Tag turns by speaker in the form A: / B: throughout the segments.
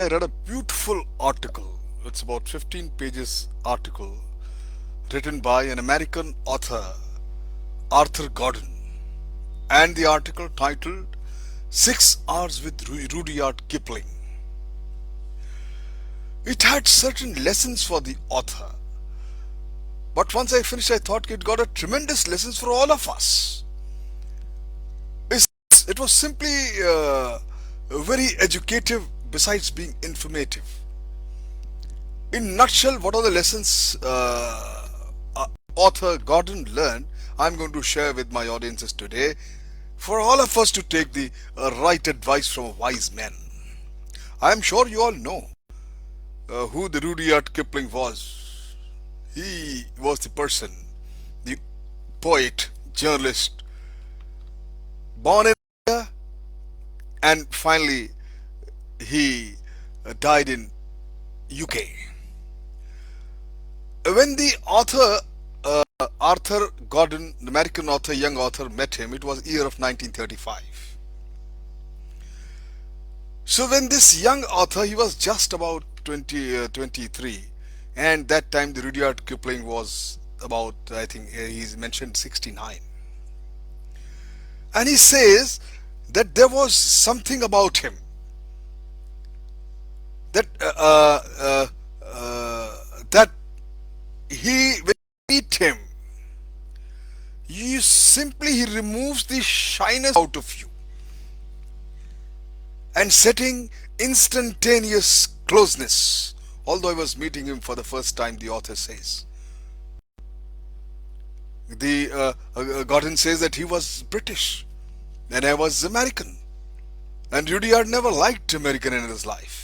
A: I read a beautiful article. It's about 15 pages article written by an American author, Arthur Gordon. And the article titled 6 Hours with Rudyard Kipling. It had certain lessons for the author. But once I finished, I thought it got a tremendous lessons for all of us. It was simply very educative besides being informative. In nutshell, what are the lessons author Gordon learned? I'm going to share with my audiences today for all of us to take the right advice from a wise man. I'm sure you all know who the Rudyard Kipling was. He was the person, the poet, journalist, born in India, and finally he died in UK. When the author Arthur Gordon, the American author, young author, met him, it was year of 1935. So when this young author, he was just about 23, and that time the Rudyard Kipling was about, I think he's mentioned 69. And he says that there was something about him that that when you meet him, he removes the shyness out of you and setting instantaneous closeness. Although I was meeting him for the first time, the author says. The Gordon says that he was British and I was American, and Rudyard never liked American in his life.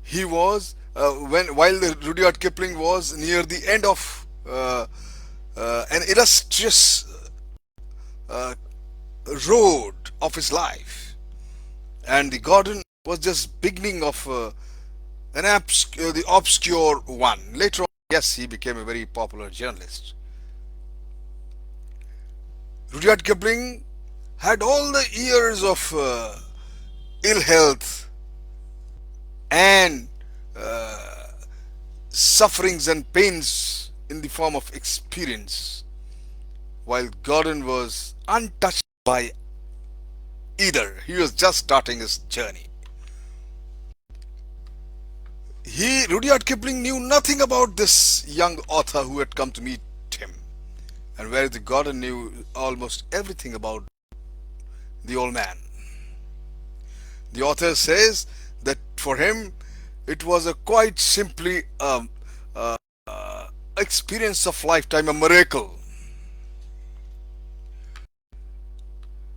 A: He was while the Rudyard Kipling was near the end of an illustrious uh, road of his life, and the Gordon was just beginning of the obscure one. Later on, yes, he became a very popular journalist. Rudyard Kipling had all the years of ill health and sufferings and pains in the form of experience, while Gordon was untouched by either. He was just starting his journey. Rudyard Kipling knew nothing about this young author who had come to meet him, and whereas the Gordon knew almost everything about the old man. The author says that for him it was a quite simply experience of lifetime, a miracle.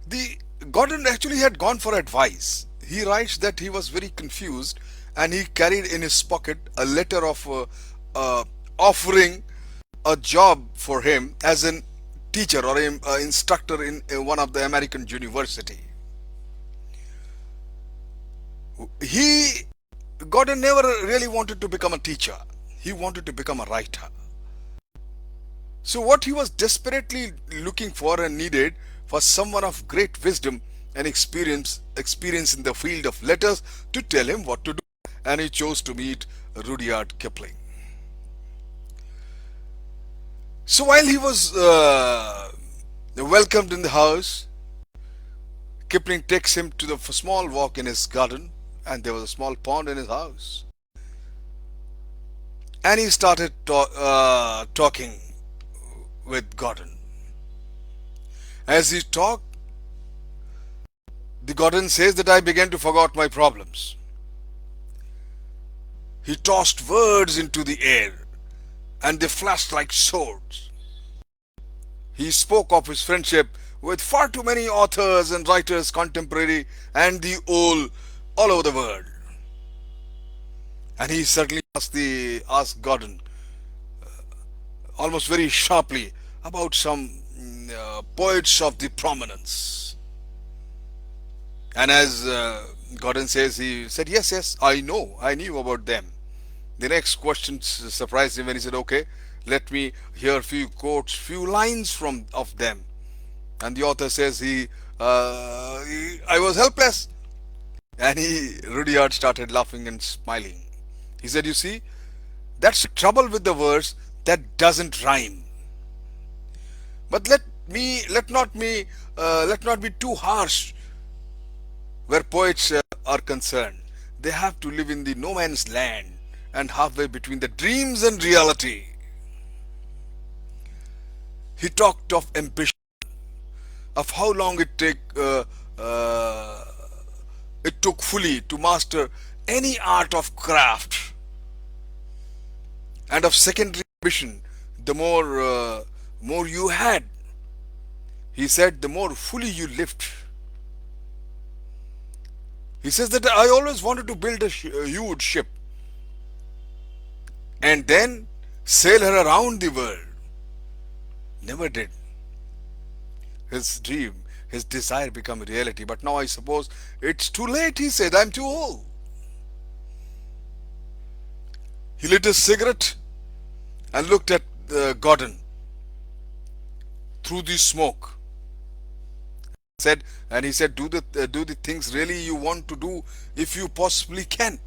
A: The Gordon actually had gone for advice. He writes that he was very confused and he carried in his pocket a letter of offering a job for him as an teacher or an instructor in one of the American university. He Gordon never really wanted to become a teacher. He wanted to become a writer. So what he was desperately looking for and needed was someone of great wisdom and experience in the field of letters to tell him what to do, and he chose to meet Rudyard Kipling. So while he was welcomed in the house, Kipling takes him to the small walk in his garden, and there was a small pond in his house. And he started talking with Gordon. As he talked, the Gordon says that I began to forget my problems. He tossed words into the air, and they flashed like swords. He spoke of his friendship with far too many authors and writers contemporary and the old all over the world. And he certainly asked Gordon almost very sharply about some poets of the prominence. And as Gordon says, he said, yes, I knew about them. The next question surprised him when he said, okay, let me hear a few quotes, few lines of them. And the author says I was helpless. And Rudyard started laughing and smiling. He said, "You see, that's the trouble with the verse that doesn't rhyme. But let not be too harsh where poets are concerned. They have to live in the no man's land and halfway between the dreams and reality." He talked of ambition, of how long uh, it took fully to master any art of craft, and of secondary ambition. The more you had, he said, the more fully you lived. He says that I always wanted to build a huge ship and then sail her around the world. Never did. His dream, his desire become reality. But now I suppose it's too late, he said. I'm too old. He lit a cigarette and looked at Gordon through the smoke. Said, and he said, do the things really you want to do if you possibly can.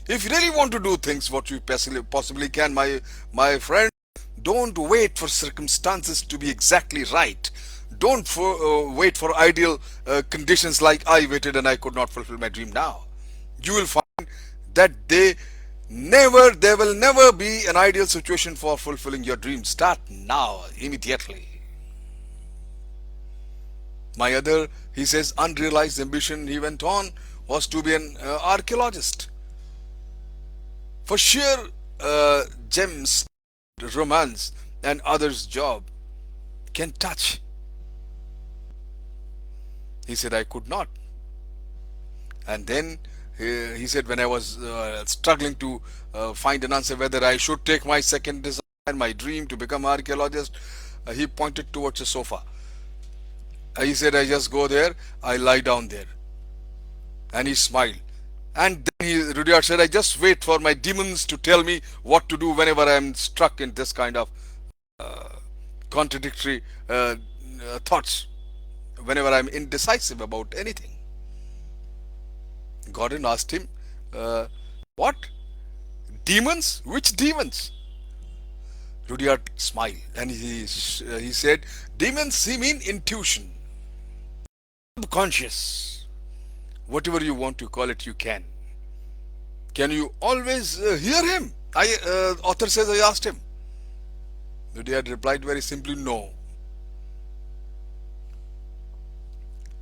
A: If you really want to do things what you possibly can, my friend, don't wait for circumstances to be exactly right. Don't wait for ideal conditions like I waited and I could not fulfill my dream now. You will find that there will never be an ideal situation for fulfilling your dream. Start now, immediately. My other, he says, unrealized ambition, he went on, was to be an archaeologist. For sheer gems, romance, and others' job can touch. He said, I could not. And then he said, when I was struggling to find an answer whether I should take my second desire, my dream to become an archaeologist, he pointed towards a sofa. He said, I just go there, I lie down there. And he smiled. And then Rudyard said, I just wait for my demons to tell me what to do whenever I am struck in this kind of contradictory thoughts, whenever I am indecisive about anything. Gordon asked him, what? Demons? Which demons? Rudyard smiled and he said, demons, he mean intuition, subconscious, whatever you want to call it, you can. Can you always hear him? Author says, I asked him. Rudyard replied very simply, no.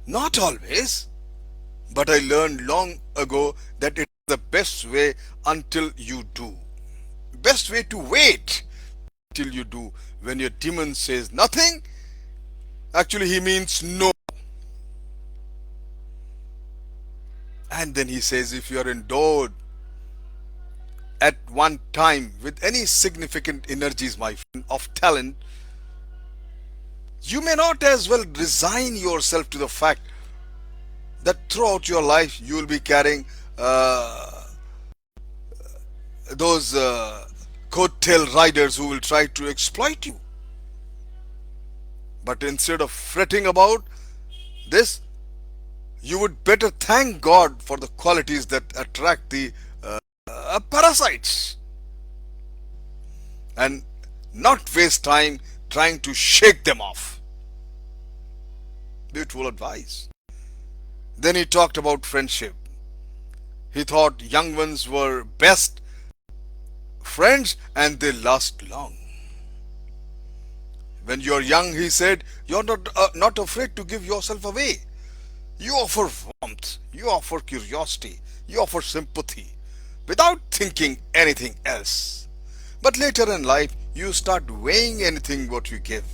A: Not always, but I learned long ago that it's the best way until you do. Best way to wait till you do. When your demon says nothing, actually he means no. And then he says, if you are endowed at one time with any significant energies, my friend, of talent, you may not as well resign yourself to the fact that throughout your life you will be carrying those coattail riders who will try to exploit you. But instead of fretting about this, you would better thank God for the qualities that attract the parasites and not waste time trying to shake them off. Beautiful advice. Then he talked about friendship. He thought young ones were best friends and they last long. When you're young, he said, you're not afraid to give yourself away. You offer warmth, you offer curiosity, you offer sympathy without thinking anything else. But later in life, you start weighing anything what you give.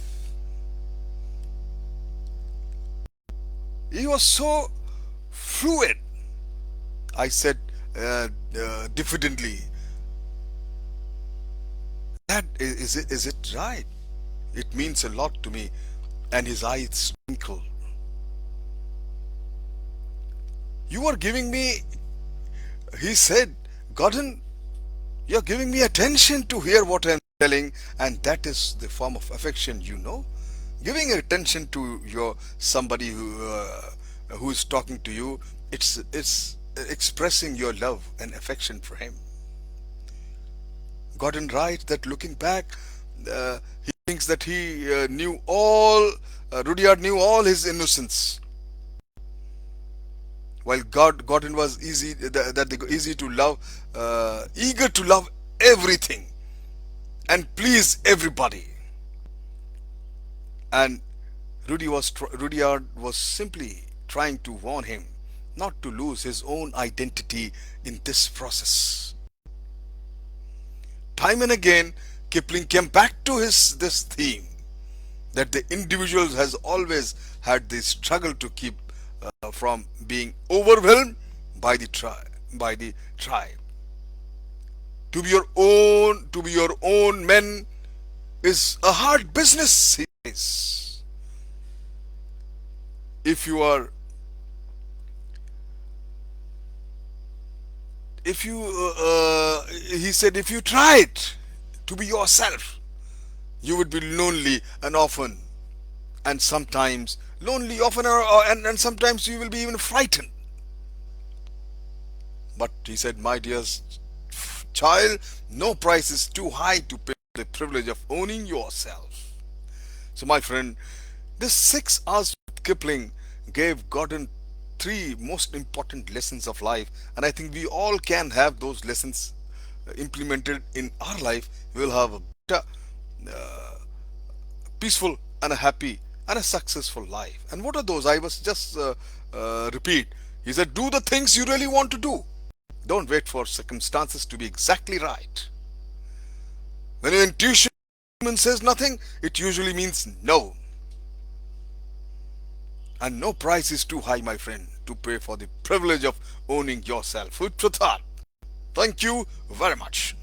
A: He was so fluid, I said diffidently. That is it right? It means a lot to me. And his eyes twinkled. You are giving me, he said, Gordon, you're giving me attention to hear what I'm telling, and that is the form of affection, you know. Giving attention to somebody who is talking to you It's expressing your love and affection for him. Gordon writes that looking back, he thinks that he knew all, Rudyard knew all his innocence, while Gordon was easy to love, eager to love everything and please everybody. And Rudyard was simply trying to warn him not to lose his own identity in this process. Time and again, Kipling came back to his this theme that the individual has always had the struggle to keep from being overwhelmed by the tribe. To be your own men is a hard business. He says. If you are, if you, he said, if you tried to be yourself, you would be lonely and often, and sometimes lonely often, and sometimes you will be even frightened. But he said, my dear child, no price is too high to pay for the privilege of owning yourself. So, my friend, this 6 hours with Kipling gave Gordon three most important lessons of life, and I think we all can have those lessons implemented in our life. We will have a better, peaceful, and a happy and a successful life. And what are those? I was just repeat. He said, do the things you really want to do. Don't wait for circumstances to be exactly right. When your intuition says nothing, it usually means no. And no price is too high, my friend, to pay for the privilege of owning yourself. Food for thought. Thank you very much.